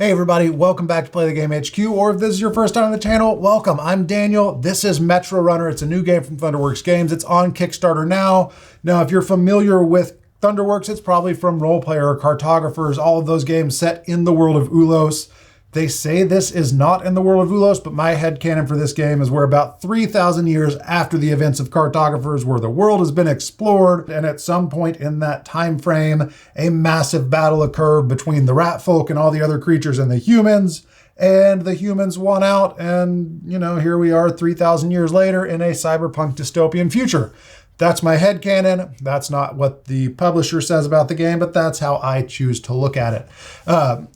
Hey everybody, welcome back to Play the Game HQ, or if this is your first time on the channel, welcome. I'm Daniel. This is Metrorunner. It's a new game from Thunderworks Games. It's on Kickstarter now. Now, if you're familiar with Thunderworks, it's probably from Role Player or Cartographers, all of those games set in the world of Ulos. They say this is not in the world of Ulos, but my headcanon for this game is we're about 3,000 years after the events of Cartographers, where the world has been explored, and at some point in that time frame, a massive battle occurred between the rat folk and all the other creatures and the humans, and the humans won out, and, here we are 3,000 years later in a cyberpunk dystopian future. That's my headcanon. That's not what the publisher says about the game, but that's how I choose to look at it.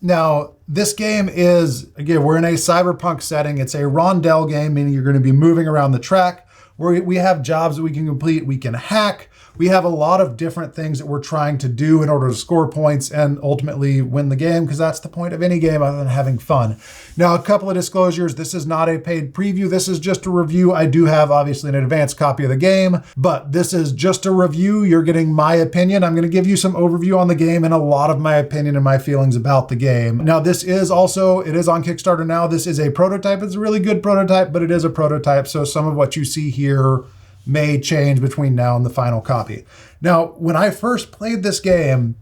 Now, this game is, again, we're in a cyberpunk setting. It's a Rondel game, meaning you're going to be moving around the track. We have jobs that we can complete. We can hack. We have a lot of different things that we're trying to do in order to score points and ultimately win the game, because that's the point of any game other than having fun. Now, a couple of disclosures. This is not a paid preview. This is just a review. I do have, obviously, an advanced copy of the game, but this is just a review. You're getting my opinion. I'm going to give you some overview on the game and a lot of my opinion and my feelings about the game. Now, this is also, it is on Kickstarter now. This is a prototype. It's a really good prototype, but it is a prototype, so some of what you see here may change between now and the final copy. Now, when I first played this game,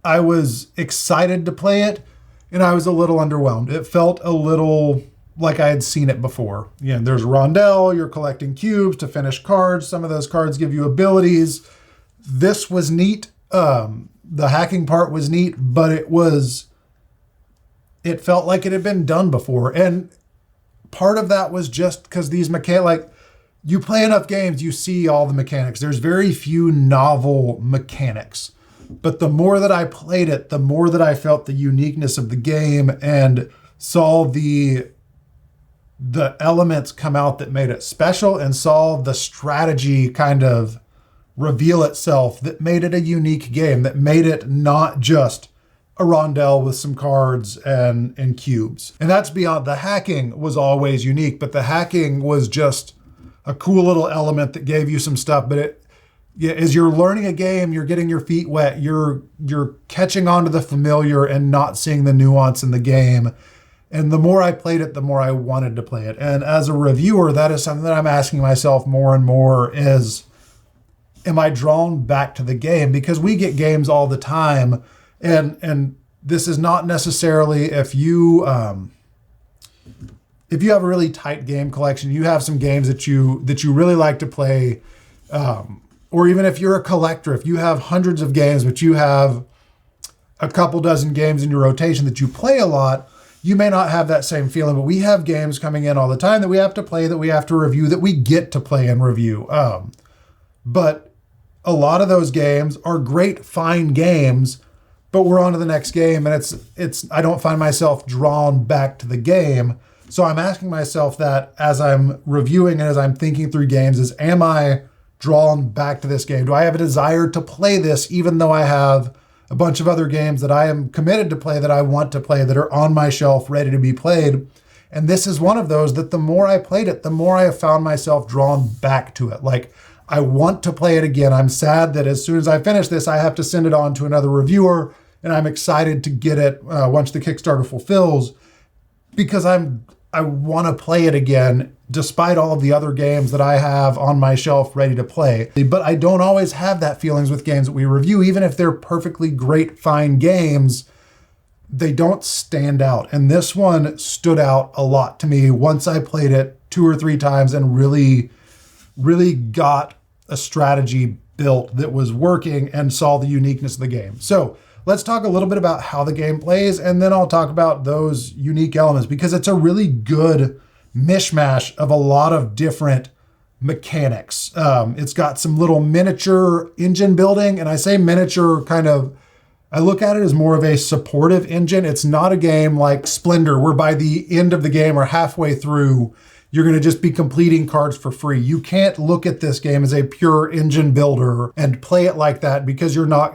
I was excited to play it, and I was a little underwhelmed. It felt a little like I had seen it before. There's Rondel, you're collecting cubes to finish cards. Some of those cards give you abilities. This was neat. The hacking part was neat, but it felt like it had been done before. And part of that was just because these mechanics, you play enough games, you see all the mechanics. There's very few novel mechanics. But the more that I played it, the more that I felt the uniqueness of the game and saw the elements come out that made it special and saw the strategy kind of reveal itself that made it a unique game, that made it not just a Rondel with some cards and cubes. And that's beyond, the hacking was always unique, but the hacking was just a cool little element that gave you some stuff. But as you're learning a game, you're getting your feet wet, you're catching on to the familiar and not seeing the nuance in the game. And the more I played it, the more I wanted to play it. And as a reviewer, that is something that I'm asking myself more and more is, am I drawn back to the game? Because we get games all the time. And this is not necessarily if you have a really tight game collection, you have some games that you really like to play, or even if you're a collector, if you have hundreds of games, but you have a couple dozen games in your rotation that you play a lot, you may not have that same feeling. But we have games coming in all the time that we have to play, that we have to review, that we get to play and review. But a lot of those games are great, fine games, but we're on to the next game, and I don't find myself drawn back to the game. So I'm asking myself that as I'm reviewing and as I'm thinking through games is, am I drawn back to this game? Do I have a desire to play this, even though I have a bunch of other games that I am committed to play, that I want to play, that are on my shelf ready to be played? And this is one of those that the more I played it, the more I have found myself drawn back to it. Like, I want to play it again. I'm sad that as soon as I finish this, I have to send it on to another reviewer, and I'm excited to get it once the Kickstarter fulfills, because I want to play it again, despite all of the other games that I have on my shelf ready to play. But I don't always have that feelings with games that we review. Even if they're perfectly great, fine games, they don't stand out. And this one stood out a lot to me once I played it 2 or 3 times and really, really got a strategy built that was working and saw the uniqueness of the game. So let's talk a little bit about how the game plays, and then I'll talk about those unique elements, because it's a really good mishmash of a lot of different mechanics. It's got some little miniature engine building, and I say miniature kind of, I look at it as more of a supportive engine. It's not a game like Splendor, where by the end of the game or halfway through, you're going to just be completing cards for free. You can't look at this game as a pure engine builder and play it like that, because you're not,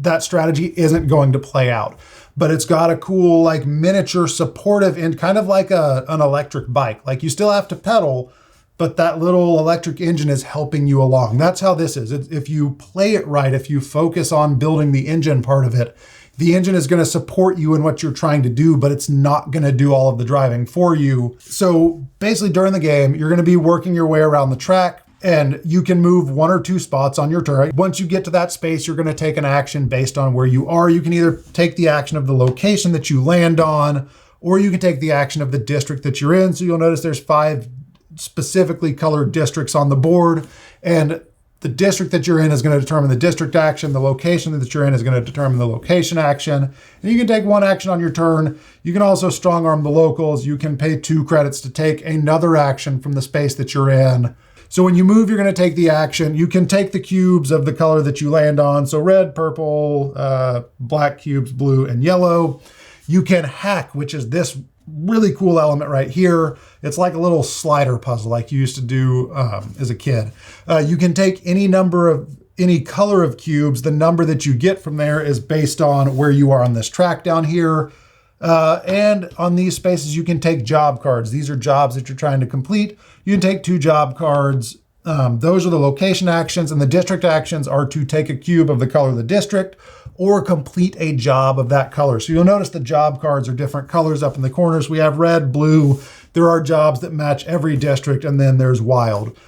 that strategy isn't going to play out. But it's got a cool, like, miniature supportive end, kind of like an electric bike. Like, you still have to pedal, but that little electric engine is helping you along. That's how this is. If you play it right, if you focus on building the engine part of it, The engine is going to support you in what you're trying to do, but it's not going to do all of the driving for you. So basically during the game, you're going to be working your way around the track, and you can move 1 or 2 spots on your turn. Once you get to that space, you're going to take an action based on where you are. You can either take the action of the location that you land on, or you can take the action of the district that you're in. So you'll notice there's 5 specifically colored districts on the board, and the district that you're in is going to determine the district action. The location that you're in is going to determine the location action. And you can take 1 action on your turn. You can also strong arm the locals. You can pay 2 credits to take another action from the space that you're in. So when you move, you're going to take the action. You can take the cubes of the color that you land on. So red, purple, black cubes, blue, and yellow. You can hack, which is this really cool element right here. It's like a little slider puzzle like you used to do as a kid. You can take any color of cubes. The number that you get from there is based on where you are on this track down here. And on these spaces, you can take job cards. These are jobs that you're trying to complete. You can take 2 job cards. Those are the location actions, and the district actions are to take a cube of the color of the district or complete a job of that color. So you'll notice the job cards are different colors up in the corners. We have red, blue. There are jobs that match every district, and then there's wild.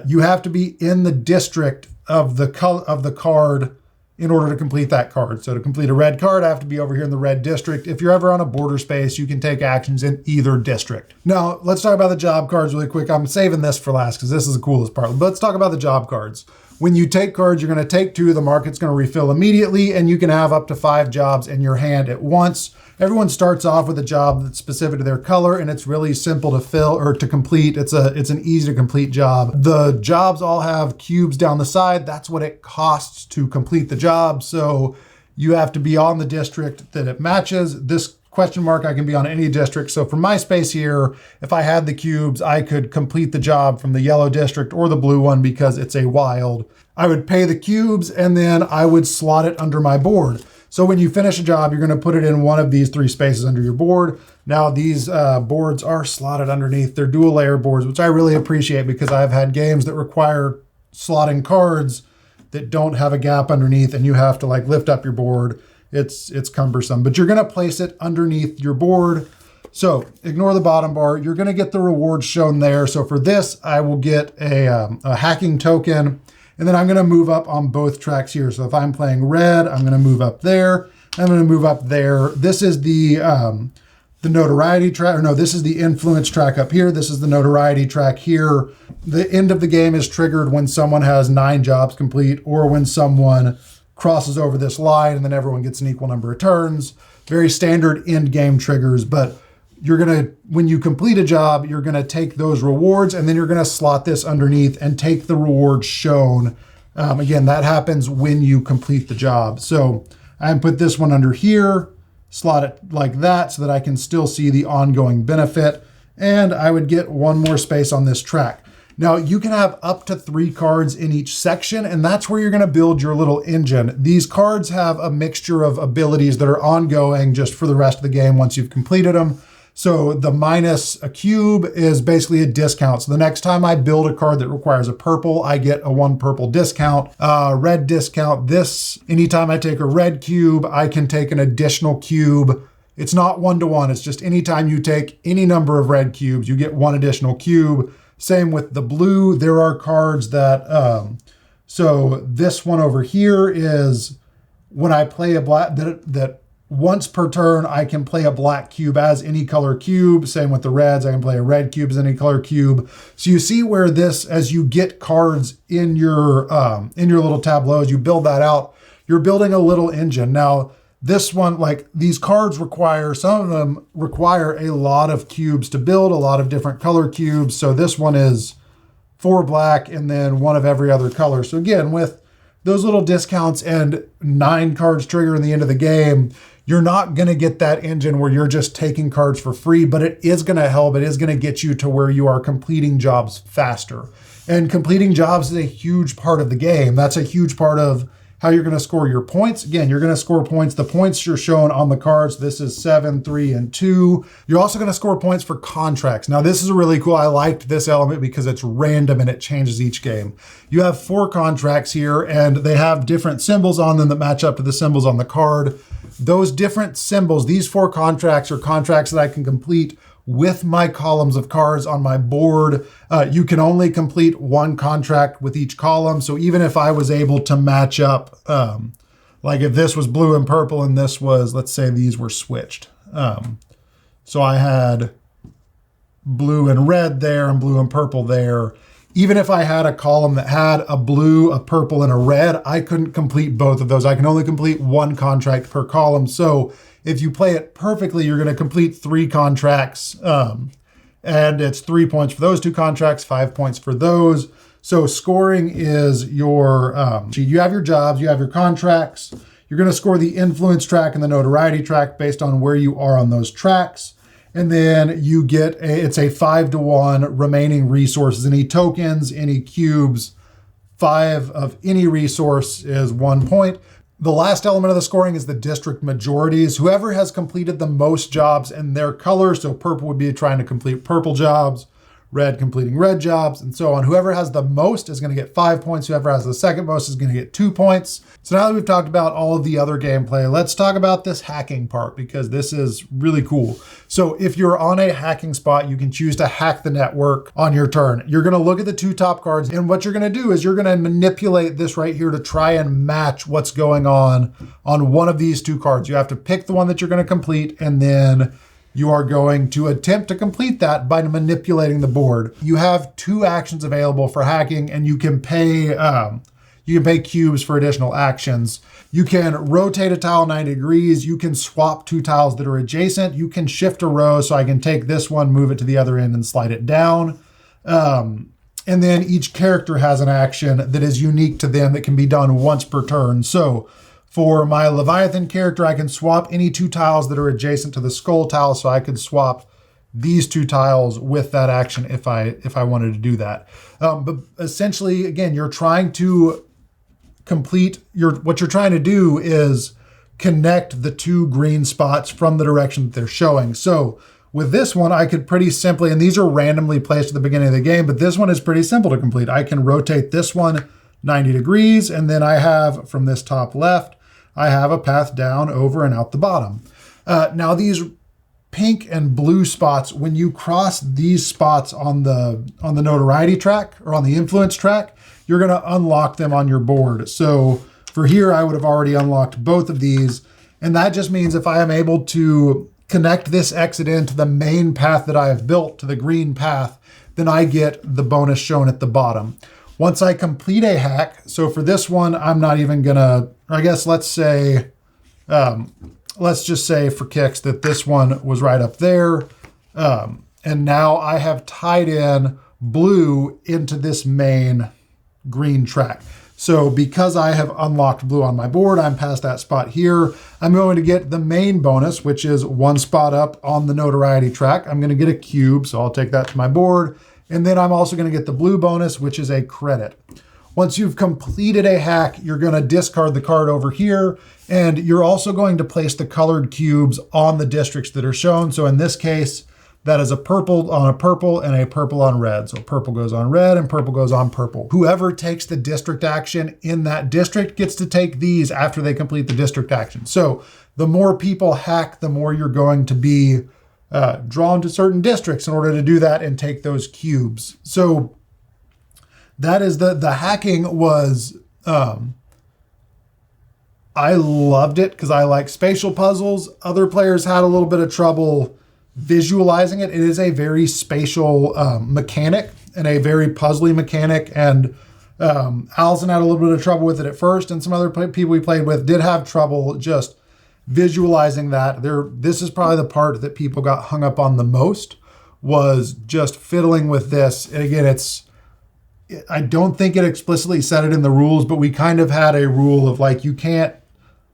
You have to be in the district of the card in order to complete that card. So to complete a red card, I have to be over here in the red district. If you're ever on a border space, you can take actions in either district. Now, let's talk about the job cards really quick. I'm saving this for last because this is the coolest part. But let's talk about the job cards. When you take cards, you're going to take 2. The market's going to refill immediately, and you can have up to 5 jobs in your hand at once. Everyone starts off with a job that's specific to their color, and it's really simple to fill or to complete. It's an easy to complete job. The jobs all have cubes down the side. That's what it costs to complete the job. So you have to be on the district that it matches. This question mark, I can be on any district. So for my space here, if I had the cubes, I could complete the job from the yellow district or the blue one because it's a wild. I would pay the cubes, and then I would slot it under my board. So when you finish a job, you're going to put it in one of these 3 spaces under your board. Now these boards are slotted underneath. They're dual layer boards, which I really appreciate because I've had games that require slotting cards that don't have a gap underneath, and you have to like lift up your board. It's cumbersome, but you're going to place it underneath your board. So ignore the bottom bar. You're going to get the rewards shown there. So for this, I will get a hacking token, and then I'm going to move up on both tracks here. So if I'm playing red, I'm going to move up there. I'm going to move up there. This is the notoriety track, or no, this is the influence track up here. This is the notoriety track here. The end of the game is triggered when someone has 9 jobs complete, or when someone crosses over this line, and then everyone gets an equal number of turns. Very standard end game triggers, but when you complete a job, you're gonna take those rewards, and then you're gonna slot this underneath and take the rewards shown. Again, that happens when you complete the job. So I put this one under here, slot it like that so that I can still see the ongoing benefit, and I would get 1 more space on this track. Now you can have up to 3 cards in each section, and that's where you're going to build your little engine. These cards have a mixture of abilities that are ongoing just for the rest of the game once you've completed them. So the minus a cube is basically a discount. So the next time I build a card that requires a purple, I get a 1 purple discount. Red discount, anytime I take a red cube, I can take an additional cube. It's not 1-to-1, it's just anytime you take any number of red cubes, you get 1 additional cube. Same with the blue. There are cards that, so this one over here is when I play a black, that once per turn, I can play a black cube as any color cube. Same with the reds. I can play a red cube as any color cube. So you see where this, as you get cards in your little tableaus, you build that out, you're building a little engine. Now, this one, like these cards some of them require a lot of cubes to build, a lot of different color cubes. So this one is 4 black and then 1 of every other color. So again, with those little discounts and 9 cards triggering the end of the game, you're not going to get that engine where you're just taking cards for free, but it is going to help. It is going to get you to where you are completing jobs faster. And completing jobs is a huge part of the game. That's a huge part of How you're going to score your points. Again, you're going to score points. The points are shown on the cards. This is 7, 3, and 2. You're also going to score points for contracts. Now, this is really cool. I liked this element because it's random and it changes each game. You have 4 contracts here, and they have different symbols on them that match up to the symbols on the card. Those different symbols, these 4 contracts are contracts that I can complete with my columns of cards on my board. You can only complete 1 contract with each column. So even if I was able to match up, like if this was blue and purple and this was, let's say these were switched. So I had blue and red there and blue and purple there. Even if I had a column that had a blue, a purple, and a red, I couldn't complete both of those. I can only complete 1 contract per column. So if you play it perfectly, you're going to complete 3 contracts, and it's 3 points for those 2 contracts, 5 points for those. So scoring is your, you have your jobs, you have your contracts. You're going to score the influence track and the notoriety track based on where you are on those tracks. And then you get, it's a 5-to-1 remaining resources, any tokens, any cubes. 5 of any resource is 1 point. The last element of the scoring is the district majorities. Whoever has completed the most jobs in their color, so purple would be trying to complete purple jobs, red completing red jobs, and so on. Whoever has the most is going to get 5 points. Whoever has the second most is going to get 2 points. So now that we've talked about all of the other gameplay, let's talk about this hacking part because this is really cool. So if you're on a hacking spot, you can choose to hack the network on your turn. You're going to look at the 2 top cards, and what you're going to do is you're going to manipulate this right here to try and match what's going on one of these 2 cards. You have to pick the one that you're going to complete, and then you are going to attempt to complete that by manipulating the board. You have 2 actions available for hacking, and you can pay cubes for additional actions. You can rotate a tile 90 degrees. You can swap 2 tiles that are adjacent. You can shift a row, so I can take this one, move it to the other end, and slide it down. And then each character has an action that is unique to them that can be done once per turn. So for my Leviathan character, I can swap any 2 tiles that are adjacent to the skull tile, so I could swap these 2 tiles with that action if I wanted to do that. But essentially, again, you're trying to what you're trying to do is connect the 2 green spots from the direction that they're showing. So with this one, I could pretty simply, and these are randomly placed at the beginning of the game, but this one is pretty simple to complete. I can rotate this one 90 degrees, and then I have, from this top left, I have a path down, over, and out the bottom. Now these pink and blue spots, when you cross these spots on the notoriety track or on the influence track, you're going to unlock them on your board. So for here, I would have already unlocked both of these. And that just means if I am able to connect this exit into the main path that I have built, to the green path, then I get the bonus shown at the bottom. Once I complete a hack, so for this one, I'm not even gonna, I guess let's just say for kicks that this one was right up there. And now I have tied in blue into this main green track. So because I have unlocked blue on my board, I'm past that spot here. I'm going to get the main bonus, which is 1 spot up on the notoriety track. I'm going to get a cube, so I'll take that to my board. And then I'm also going to get the blue bonus, which is a credit. Once you've completed a hack, you're going to discard the card over here, and you're also going to place the colored cubes on the districts that are shown. So in this case, that is a purple on a purple and a purple on red. So purple goes on red and purple goes on purple. Whoever takes the district action in that district gets to take these after they complete the district action. So the more people hack, the more you're going to be drawn to certain districts in order to do that and take those cubes. So that is the hacking was, I loved it because I like spatial puzzles. Other players had a little bit of trouble visualizing it. It is a very spatial mechanic and a very puzzly mechanic. And Allison had a little bit of trouble with it at first, and some other people we played with did have trouble just visualizing that. This is probably the part that people got hung up on the most, was just fiddling with this. And again, I don't think it explicitly said it in the rules, but we kind of had a rule of like, you can't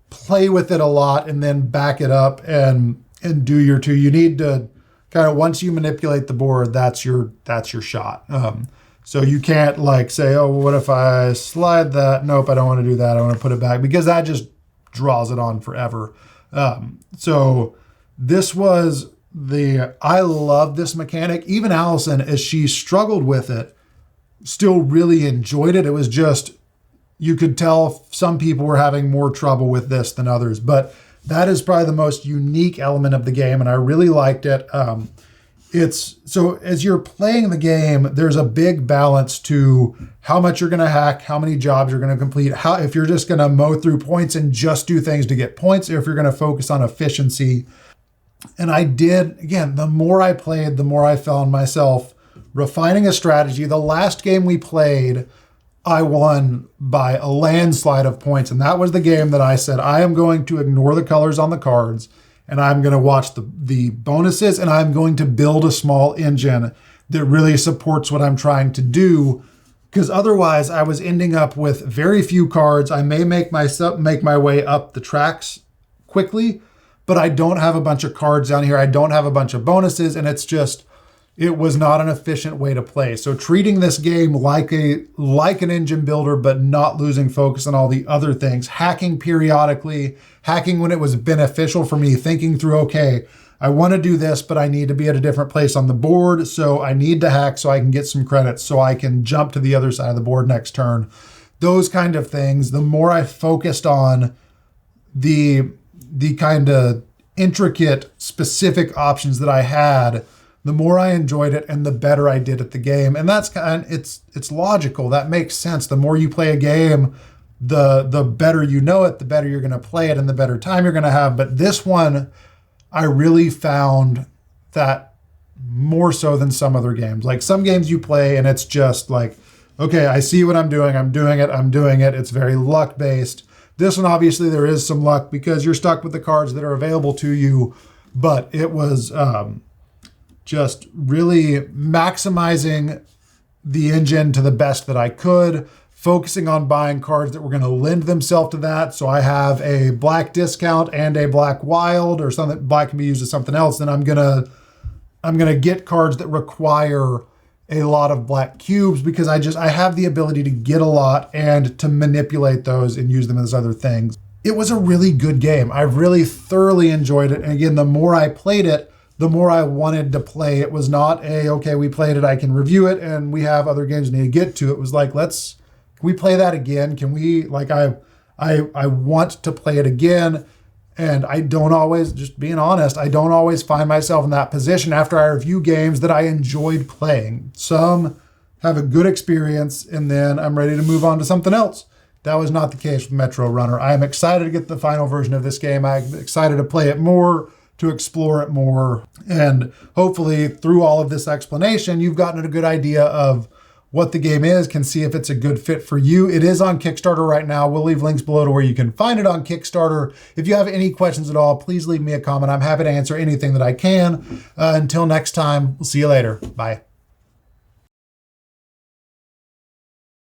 play with it a lot and then back it up and do your 2. You need to kind of, once you manipulate the board, that's your shot. So you can't like say, oh, what if I slide that? Nope, I don't want to do that. I want to put it back, because that just draws it on forever. So this was I love this mechanic. Even Allison, as she struggled with it, still really enjoyed it. It was just, you could tell some people were having more trouble with this than others, but that is probably the most unique element of the game, and I really liked it. So as you're playing the game, there's a big balance to how much you're going to hack, how many jobs you're going to complete, if you're just going to mow through points and just do things to get points, or if you're going to focus on efficiency. And I did, again, the more I played, the more I found myself refining a strategy. The last game we played, I won by a landslide of points. And that was the game that I said, I am going to ignore the colors on the cards, and I'm going to watch the bonuses, and I'm going to build a small engine that really supports what I'm trying to do. Because otherwise I was ending up with very few cards. I may make my way up the tracks quickly, but I don't have a bunch of cards down here. I don't have a bunch of bonuses, and it was not an efficient way to play. So treating this game like an engine builder, but not losing focus on all the other things, hacking periodically, hacking when it was beneficial for me, thinking through, okay, I want to do this, but I need to be at a different place on the board. So I need to hack so I can get some credits so I can jump to the other side of the board next turn. Those kind of things. The more I focused on the kind of intricate, specific options that I had, the more I enjoyed it and the better I did at the game. And it's logical. That makes sense. The more you play a game, the better you know it, the better you're going to play it, and the better time you're going to have. But this one, I really found that more so than some other games. Like some games you play and it's just like, okay, I see what I'm doing. I'm doing it. It's very luck based. This one, obviously, there is some luck because you're stuck with the cards that are available to you, but it was just really maximizing the engine to the best that I could, focusing on buying cards that were going to lend themselves to that. So I have a black discount and a black wild, or something black can be used as something else. Then I'm gonna get cards that require a lot of black cubes, because I have the ability to get a lot and to manipulate those and use them as other things. It was a really good game. I really thoroughly enjoyed it. And again, the more I played it, the more I wanted to play. It was not okay, we played it, I can review it, and we have other games we need to get to. It was like, can we play that again? Can we, like, I want to play it again. And I don't always, just being honest, I don't always find myself in that position after I review games that I enjoyed playing. Some have a good experience and then I'm ready to move on to something else. That was not the case with Metrorunner. I am excited to get the final version of this game. I'm excited to play it more, to explore it more. And hopefully through all of this explanation, you've gotten a good idea of what the game is, can see if it's a good fit for you. It is on Kickstarter right now. We'll leave links below to where you can find it on Kickstarter. If you have any questions at all, please leave me a comment. I'm happy to answer anything that I can. Until next time, we'll see you later. Bye.